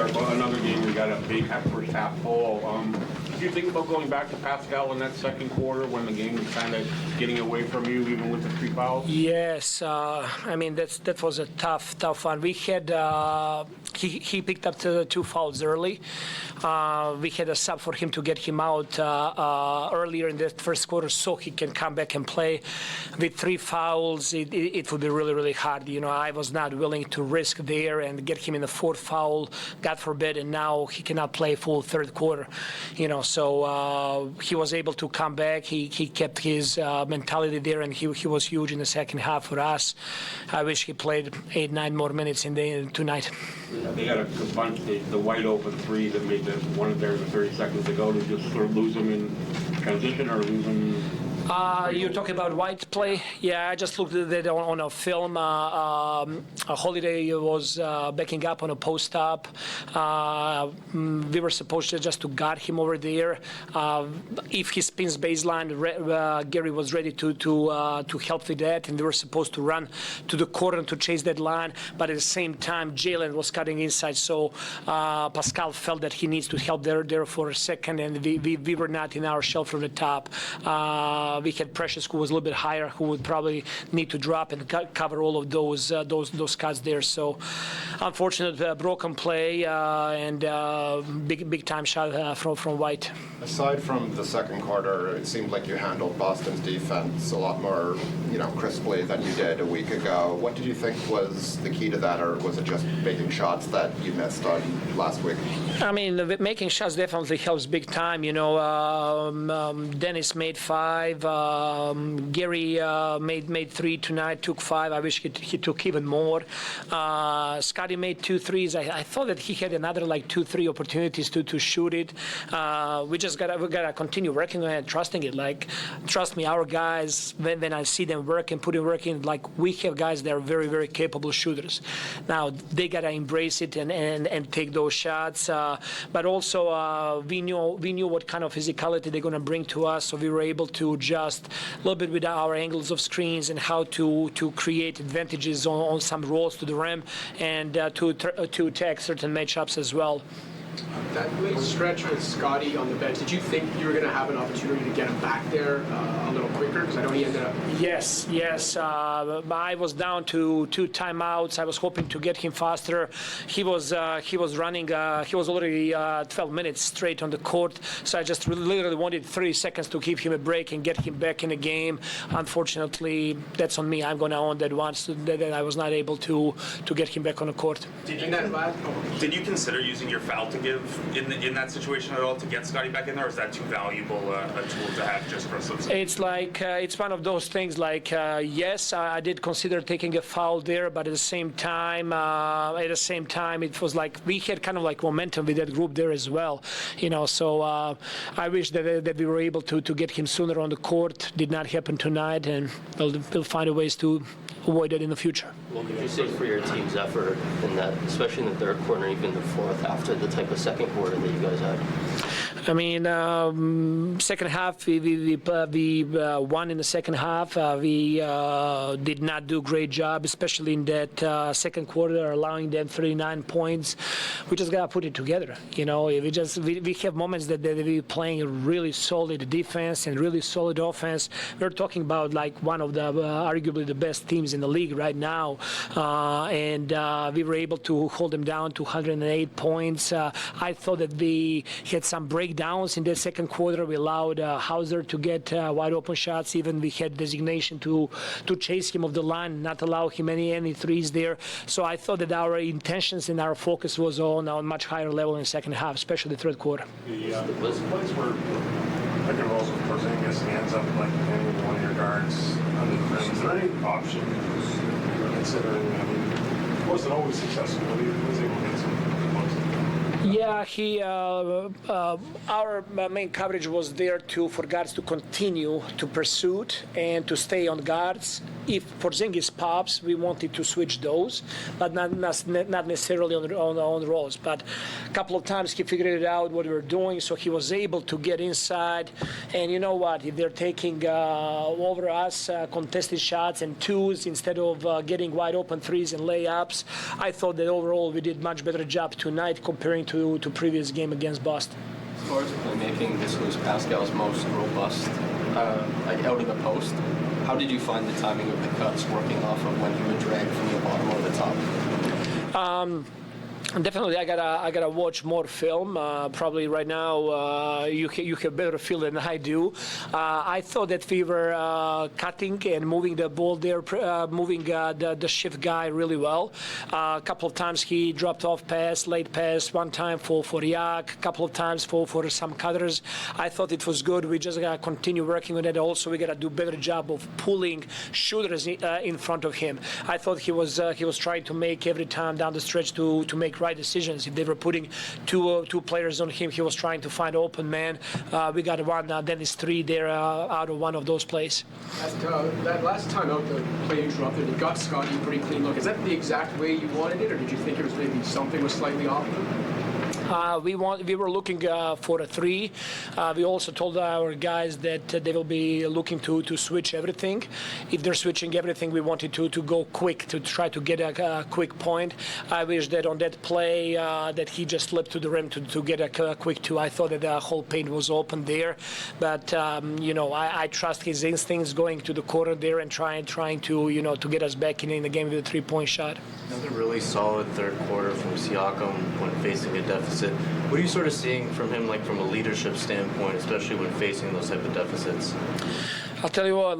Darko, another game we got a big first half hole. Do you think about going back to Pascal in that second quarter when the game was kind of getting away from you, even with the 3 fouls? Yes, I mean that was a tough one. We had he picked up the 2 fouls early. We had a sub for him to get him out earlier in the first quarter, so he can come back and play. With 3 fouls, it would be really hard. You know, I was not willing to risk there and get him in the 4th foul, God forbid, and now he cannot play full third quarter. You know, so he was able to come back. He kept his mentality there, and he was huge in the second half for us. I wish he played 8-9 more minutes in tonight. Yeah, they had a bunch, the wide open 3 that made the one of theirs 30 seconds ago. To just sort of lose them in transition or lose them. You're talking about White play? Yeah, I just looked at it on a film. Holiday was backing up on a post-up. We were supposed to just to guard him over there. If he spins baseline, Gary was ready to help with that, and they were supposed to run to the corner to chase that line. But at the same time, Jalen was cutting inside, so Pascal felt that he needs to help there for a second, and we were not in our shell from the top. We had Precious, who was a little bit higher, who would probably need to drop and cover all of those cuts there. So, unfortunate broken play and big time shot from White. Aside from the second quarter, it seemed like you handled Boston's defense a lot more, crisply than you did a week ago. What did you think was the key to that, or was it just making shots that you missed on last week? I mean, making shots definitely helps big time. Dennis made 5. Gary made 3 tonight, took 5. I wish he took even more. Scotty made 2 threes. I thought that he had another 2-3 opportunities to shoot it. We gotta continue working on it and trusting it. Trust me, our guys, when I see them work and putting work in, we have guys that are very capable shooters. Now they gotta embrace it and take those shots. But also we knew what kind of physicality they're gonna bring to us, so we were able to just a little bit with our angles of screens and how to create advantages on some rolls to the rim and to attack certain matchups as well. That late stretch with Scotty on the bench, did you think you were going to have an opportunity to get him back there a little quicker? Because I know he ended up... Yes. I was down to 2 timeouts. I was hoping to get him faster. He was running. He was already 12 minutes straight on the court. So I just literally wanted 30 seconds to give him a break and get him back in the game. Unfortunately, that's on me. I'm going to own that once that I was not able to get him back on the court. Did you consider using your foul to give in that situation at all to get Scotty back in there, or is that too valuable a tool to have just for some? It's it's one of those things. Yes, I did consider taking a foul there, but at the same time, it was we had kind of momentum with that group there as well, So I wish that we were able to get him sooner on the court. Did not happen tonight, and we'll find a ways to avoid it in the future. What would you say for your team's effort in that, especially in the third quarter, even the fourth, after the type of second quarter that you guys had? I mean, second half, we won in the second half. We did not do a great job, especially in that second quarter, allowing them 39 points. We just got to put it together. We have moments that we're playing really solid defense and really solid offense. We're talking about one of the arguably the best teams in the league right now. And we were able to hold them down to 108 points. I thought that we had some breakdowns in the second quarter. We allowed Hauser to get wide open shots. Even we had designation to chase him off the line, not allow him any threes there. So I thought that our intentions and our focus was on a much higher level in the second half, especially the third quarter. Those plays where pick and rolls with Porzingis hands up any one of your guards under the rim. Is there any option considering? It wasn't always successful, but he was able to get some. Yeah, our main coverage was there for guards to continue to pursue and to stay on guards if Porzingis pops, we wanted to switch those, but not necessarily on the rolls. But a couple of times he figured it out what we were doing, so he was able to get inside. And you know what? If they're taking over us contested shots and twos instead of getting wide open threes and layups, I thought that overall we did much better job tonight comparing to previous game against Boston. As far as playmaking, this was Pascal's most robust, out of the post. How did you find the timing of the cuts working off of when you would drag from the bottom or the top? Definitely, I gotta watch more film. Probably right now, you have better feel than I do. I thought that we were cutting and moving the ball there, moving the shift guy really well. A couple of times he dropped off pass, late pass. One time for Yak, a couple of times for some cutters. I thought it was good. We just gotta continue working on it. Also, we gotta do better job of pulling shooters in front of him. I thought he was trying to make every time down the stretch to make right decisions. If they were putting two players on him, he was trying to find open man. We got one, Dennis 3 there out of one of those plays. That last time out, the play interrupted, it got Scotty a pretty clean look. Is that the exact way you wanted it, or did you think it was maybe something was slightly off? We were looking for a 3. We also told our guys that they will be looking to switch everything. If they're switching everything, we wanted to go quick to try to get a quick point. I wish that on that play that he just slipped to the rim to get a quick 2. I thought that the whole paint was open there, but I trust his instincts going to the corner there and trying to to get us back in the game with a 3-point shot. Another really solid third quarter from Siakam when facing a deficit. What are you sort of seeing from him, like from a leadership standpoint, especially when facing those type of deficits? I'll tell you what,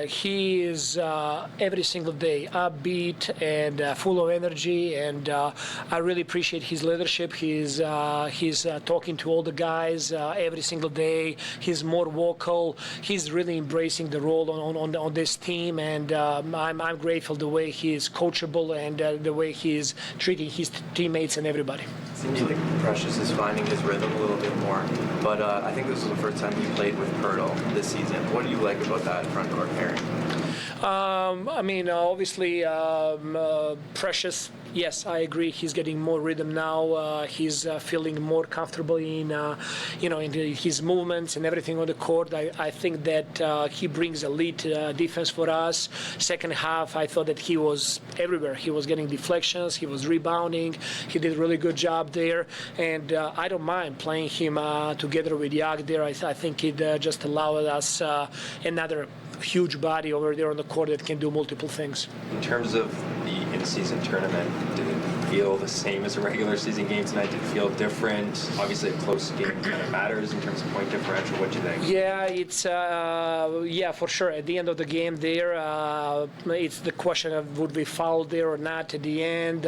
he is every single day upbeat and full of energy, and I really appreciate his leadership. He's talking to all the guys every single day. He's more vocal. He's really embracing the role on this team, and I'm grateful the way he is coachable and the way he is treating his teammates and everybody. Seems like Precious is finding his rhythm a little bit more, but I think this was the first time he played with Pirtle this season. What do you like about that front court pairing? Obviously, Precious, yes, I agree. He's getting more rhythm now. He's feeling more comfortable in his movements and everything on the court. I think that he brings elite defense for us. Second half, I thought that he was everywhere. He was getting deflections. He was rebounding. He did a really good job there. And I don't mind playing him together with Yak there. I think it just allowed us another huge body over there on the court that can do multiple things. In terms of the in-season tournament, did it feel the same as a regular season game tonight? Did it feel different? Obviously, a close game kind of matters in terms of point differential. What do you think? Yeah, it's for sure. At the end of the game, there, it's the question of would we foul there or not at the end,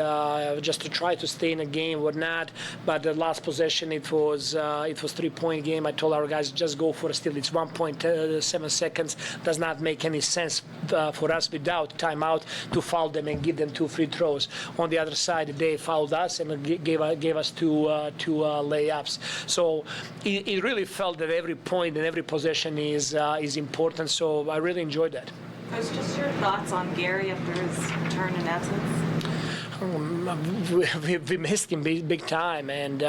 just to try to stay in a game or not. But the last possession, it was 3-point game. I told our guys just go for a steal. It's 1.7 seconds. Does not make any sense for us without timeout to foul them and give them 2 free throws. On the other side, they fouled us and gave us two layups. So it really felt that every point and every possession is important. So I really enjoyed that. Just your thoughts on Gary after his return in absence? We missed him big time, and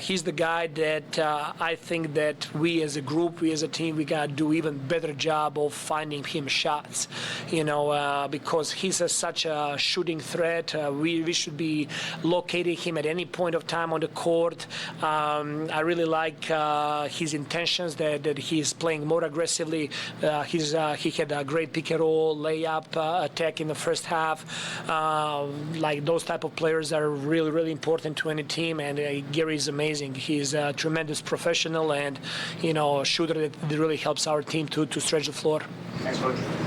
he's the guy that I think that we as a group, we as a team, we gotta do even better job of finding him shots, because he's such a shooting threat. We should be locating him at any point of time on the court. I really like his intentions that he's playing more aggressively. He had a great pick and roll layup attack in the first half. Like those type of players are really, really important to any team, and Gary is amazing. He's a tremendous professional and, a shooter that really helps our team to stretch the floor. Thanks, Coach.